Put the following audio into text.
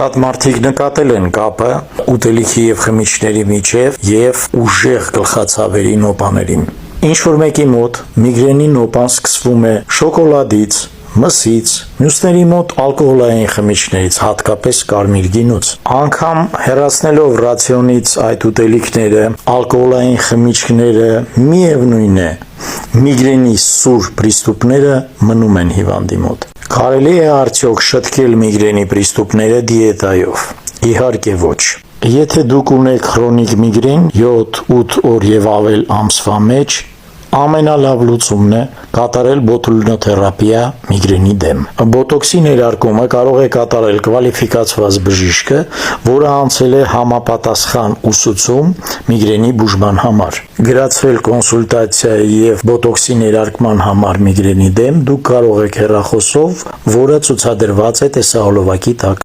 Շատ մարդիկ նկատել են կապը ուտելիքի եւ խմիչքների միջև եւ ուժեղ գլխացավերի նոպաների։ Ինչ-որ մեկի մոտ միգրենի նոպան սկսվում է շոկոլադից, մսից, մյուսների մոտ ալկոհոլային խմիչքներից, հատկապես կարմիր գինուց։ Անգամ հեռացնելով ռացիոնից այդ ուտելիքները, ալկոհոլային խմիչքները, միևնույն է, միգրենի սուր պրիստուպները մնում են հիվանդի մոտ։ Կարելի է արդյոք շտկել միգրենի պրիստուպները դիետայով։ Իհարկե ոչ։ Եթե դուք ունեք քրոնիկ միգրեն 7-8 օր եւ ավել ամսվա մեջ, ամենալավ լուծումն է կատարել բոտուլինոթերապիա միգրենի դեմ։ Բոտոքսի ներարկումը կարող է կատարել կվալիֆիկացված բժիշկը, որը անցել է համապատասխան ուսուցում միգրենի բուժման համար։ Գրացվել կոնսուլտացիայի եւ բոտոքսի ներարկման համար միգրենի դեմ դուք կարող եք հեռախոսով, որը ցուցադրված է տեսահոլովակի տակ։